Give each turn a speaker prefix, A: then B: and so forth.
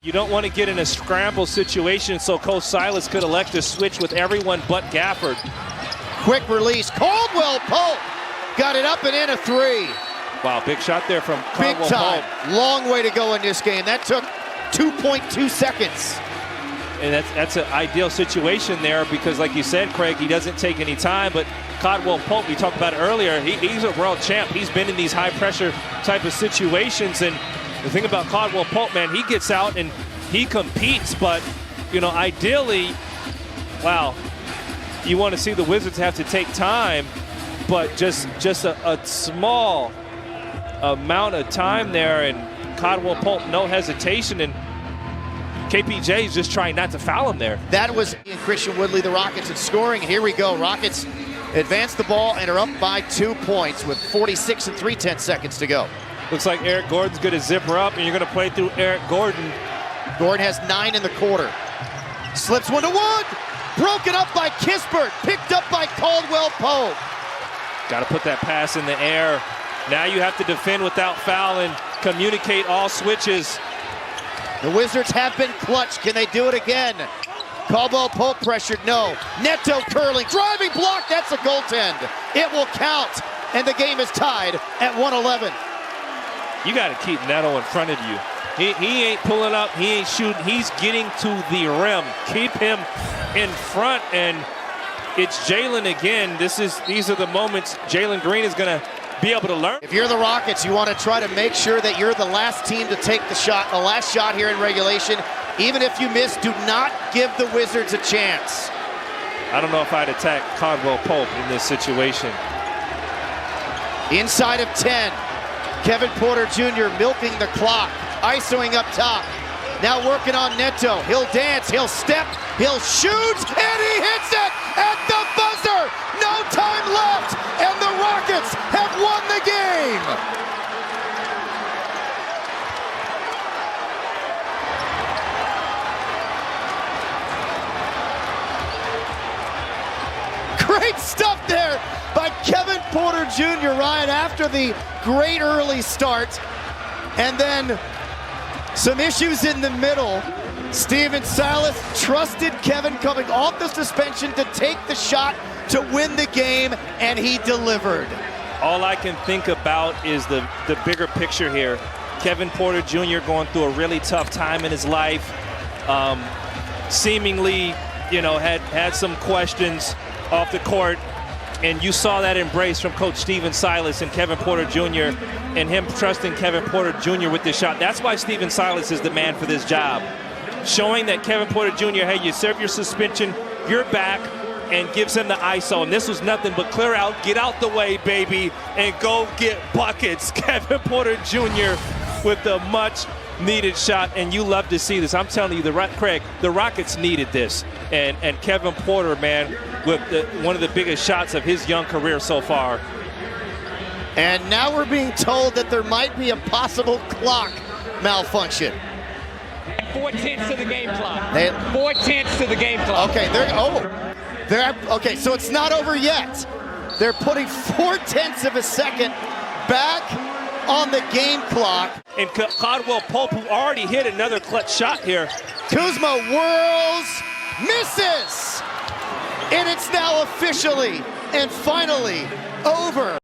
A: You don't want to get in a scramble situation, so Coach Silas could elect to switch with everyone but Gafford.
B: Quick release. Caldwell Pope got it up and in a three.
A: Wow, big shot there from
B: Big
A: Caldwell
B: time.
A: Pope.
B: Long way to go in this game. That took 2.2 seconds.
A: And that's an ideal situation there because, like you said, Craig, he doesn't take any time. But Caldwell Pope, we talked about it earlier, he's a world champ. He's been in these high-pressure type of situations. And the thing about Caldwell Pope, man, he gets out and he competes. But, you know, ideally, wow, you want to see the Wizards have to take time. But just a small amount of time there. And Caldwell Pope, no hesitation. And KPJ is just trying not to foul him there.
B: That was Christian Woodley, the Rockets, in scoring. And here we go. Rockets advance the ball and are up by 2 points with 46 and 3/10 seconds to go.
A: Looks like Eric Gordon's going to zip her up, and you're going to play through Eric Gordon.
B: Gordon has 9 in the quarter. Slips one to Wood. Broken up by Kispert. Picked up by Caldwell Pope.
A: Got to put that pass in the air. Now you have to defend without fouling, communicate all switches.
B: The Wizards have been clutch. Can they do it again? Caldwell Pope pressured, no. Neto curling, driving block, that's a goaltend. It will count, and the game is tied at 111.
A: You got to keep Neto in front of you. He ain't pulling up, he ain't shooting, he's getting to the rim. Keep him in front, and it's Jalen again. These are the moments Jalen Green is going to be able to learn.
B: If you're the Rockets, you want to try to make sure that you're the last team to take the shot, the last shot here in regulation. Even if you miss, do not give the Wizards a chance.
A: I don't know if I'd attack Caldwell Pope in this situation.
B: Inside of 10, Kevin Porter Jr. milking the clock, isoing up top. Now working on Neto. He'll dance, he'll step, he'll shoot, and he hits it at the buzzer. No time left, and the Rockets have won the game. Great stuff there by Kevin Porter Jr., Ryan, after the great early start. And then some issues in the middle. Stephen Silas trusted Kevin coming off the suspension to take the shot to win the game, and he delivered.
A: All I can think about is the bigger picture here. Kevin Porter Jr. going through a really tough time in his life. Seemingly, you know, had some questions off the court, and you saw that embrace from Coach Stephen Silas and Kevin Porter Jr. and him trusting Kevin Porter Jr. with this shot. That's why Stephen Silas is the man for this job. Showing that Kevin Porter Jr., hey, you serve your suspension, you're back, and gives him the ISO. And this was nothing but clear out, get out the way, baby, and go get buckets. Kevin Porter Jr. with the much needed shot, and you love to see this. I'm telling you, Craig, the Rockets needed this. And Kevin Porter, man, with one of the biggest shots of his young career so far.
B: And now we're being told that there might be a possible clock malfunction.
C: 4/10 to the game clock.
B: 4/10
C: to the game clock.
B: Okay, okay, so it's not over yet. They're putting 4/10 of a second back on the game clock.
A: And Caldwell Pope, who already hit another clutch shot here.
B: Kuzma whirls, misses! And it's now officially and finally over.